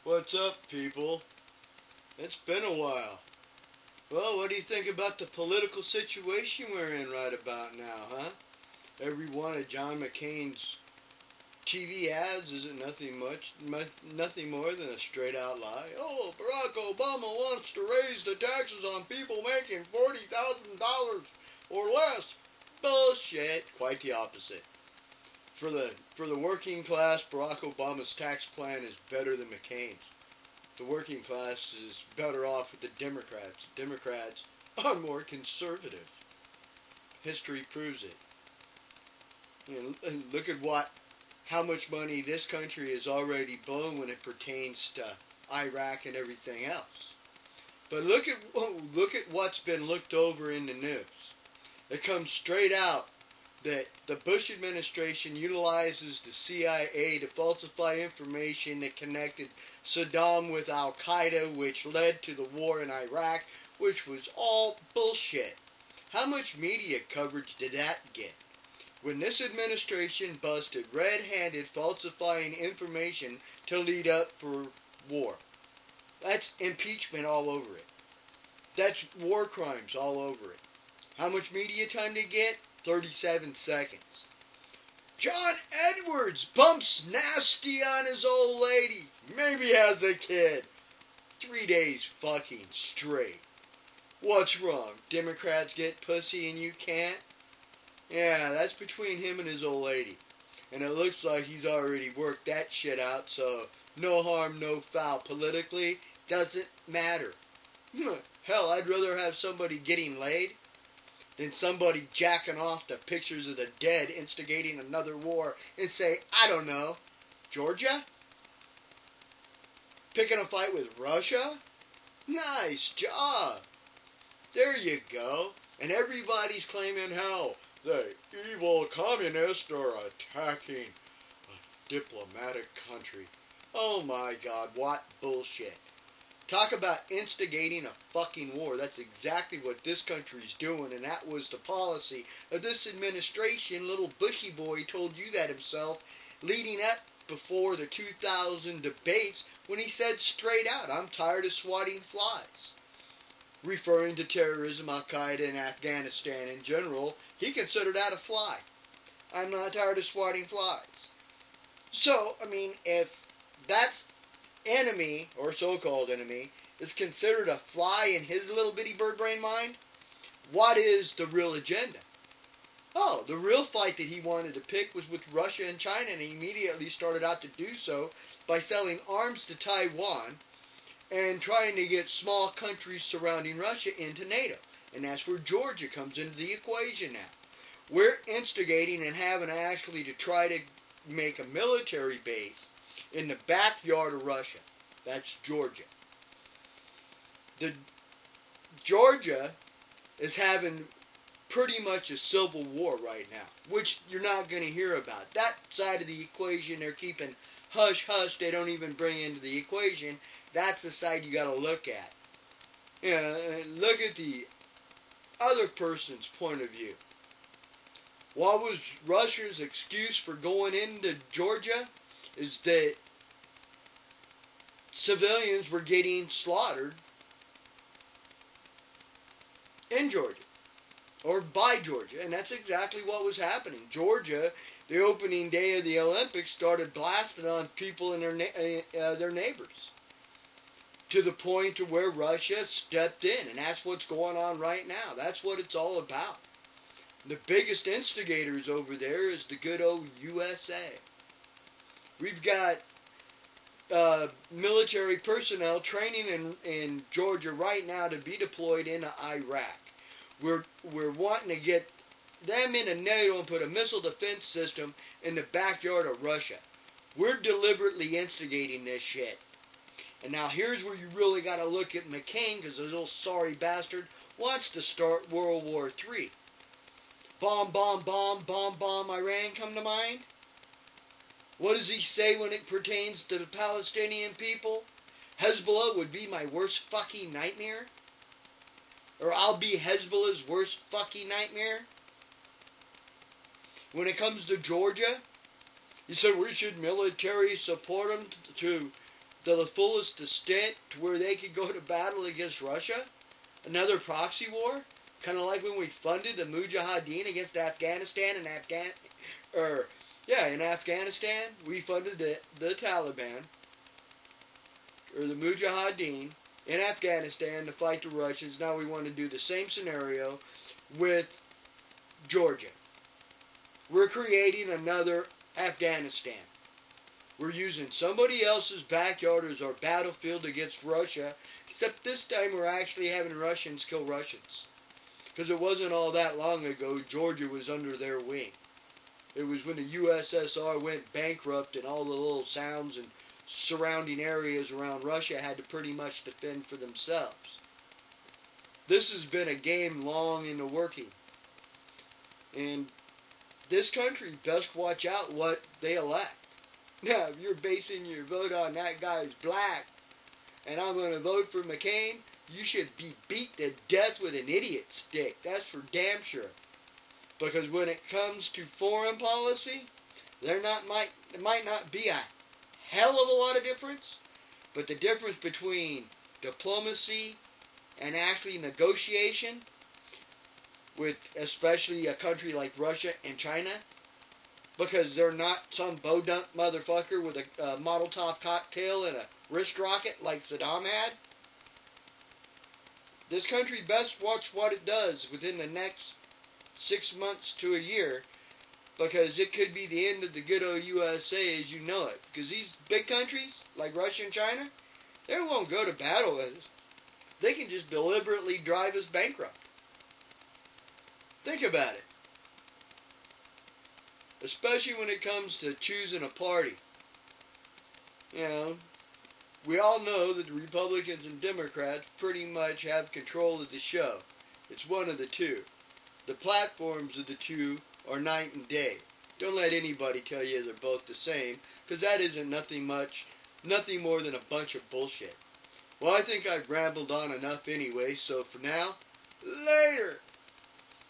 What's up, people? It's been a while. Well, what do you think about the political situation we're in right about now, huh? Every one of John McCain's TV ads isn't nothing more than a straight-out lie. Oh, Barack Obama wants to raise the taxes on people making $40,000 or less. Bullshit. Quite the opposite. For the working class, Barack Obama's tax plan is better than McCain's. The working class is better off with the Democrats. Democrats are more conservative. History proves it. Look at how much money this country has already blown when it pertains to Iraq and everything else. But look at what's been looked over in the news. It comes straight out that the Bush administration utilizes the CIA to falsify information that connected Saddam with Al-Qaeda, which led to the war in Iraq, which was all bullshit. How much media coverage did that get? When this administration busted red-handed falsifying information to lead up for war. That's impeachment all over it. That's war crimes all over it. How much media time did it get? 37 seconds. John Edwards bumps nasty on his old lady. Maybe has a kid. 3 days fucking straight. What's wrong? Democrats get pussy and you can't? Yeah, that's between him and his old lady. And it looks like he's already worked that shit out, so no harm, no foul. Politically, doesn't matter. Hell, I'd rather have somebody getting laid than somebody jacking off to pictures of the dead instigating another war and say, I don't know, Georgia? Picking a fight with Russia? Nice job. There you go. And everybody's claiming how the evil communists are attacking a diplomatic country. Oh my God, what bullshit. Talk about instigating a fucking war. That's exactly what this country's doing, and that was the policy of this administration. Little Bushy boy told you that himself, leading up before the 2000 debates, when he said straight out, I'm tired of swatting flies. Referring to terrorism, Al-Qaeda, and Afghanistan in general, he considered that a fly. I'm not tired of swatting flies. So, I mean, if that's enemy, or so-called enemy, is considered a fly in his little bitty bird brain mind, what is the real agenda? Oh, the real fight that he wanted to pick was with Russia and China, and he immediately started out to do so by selling arms to Taiwan and trying to get small countries surrounding Russia into NATO. And that's where Georgia comes into the equation now. We're instigating and having actually to try to make a military base in the backyard of Russia. That's Georgia. Georgia is having pretty much a civil war right now, which you're not going to hear about. That side of the equation they're keeping hush-hush. They don't even bring into the equation. That's the side you got to look at. Look at the other person's point of view. What was Russia's excuse for going into Georgia? Is that civilians were getting slaughtered in Georgia, or by Georgia, and that's exactly what was happening. Georgia, the opening day of the Olympics, started blasting on people and their neighbors, to the point to where Russia stepped in, and that's what's going on right now. That's what it's all about. The biggest instigators over there is the good old USA. We've got military personnel training in Georgia right now to be deployed into Iraq. We're wanting to get them into NATO and put a missile defense system in the backyard of Russia. We're deliberately instigating this shit. And now here's where you really got to look at McCain, because this little sorry bastard wants to start World War III. Bomb, bomb, bomb, bomb, bomb, Iran come to mind? What does he say when it pertains to the Palestinian people? Hezbollah would be my worst fucking nightmare? Or I'll be Hezbollah's worst fucking nightmare? When it comes to Georgia, he said we should military support them to to the fullest extent to where they could go to battle against Russia? Another proxy war? Kind of like when we funded the Mujahideen against Afghanistan and in Afghanistan, we funded the Taliban, or the Mujahideen, in Afghanistan to fight the Russians. Now we want to do the same scenario with Georgia. We're creating another Afghanistan. We're using somebody else's backyard as our battlefield against Russia, except this time we're actually having Russians kill Russians. Because it wasn't all that long ago Georgia was under their wing. It was when the USSR went bankrupt and all the little towns and surrounding areas around Russia had to pretty much defend for themselves. This has been a game long in the working. And this country best watch out what they elect. Now, if you're basing your vote on that guy's black, and I'm going to vote for McCain, you should be beat to death with an idiot stick. That's for damn sure. Because when it comes to foreign policy, there might not be a hell of a lot of difference, but the difference between diplomacy and actually negotiation with especially a country like Russia and China, because they're not some bodump motherfucker with a Molotov cocktail and a wrist rocket like Saddam had. This country best watch what it does within the next 6 months to a year, because it could be the end of the good old USA as you know it. Because these big countries, like Russia and China, they won't go to battle with us. They can just deliberately drive us bankrupt. Think about it. Especially when it comes to choosing a party. You know, we all know that the Republicans and Democrats pretty much have control of the show. It's one of the two. The platforms of the two are night and day. Don't let anybody tell you they're both the same, because that isn't nothing more than a bunch of bullshit. Well, I think I've rambled on enough anyway, so for now, later!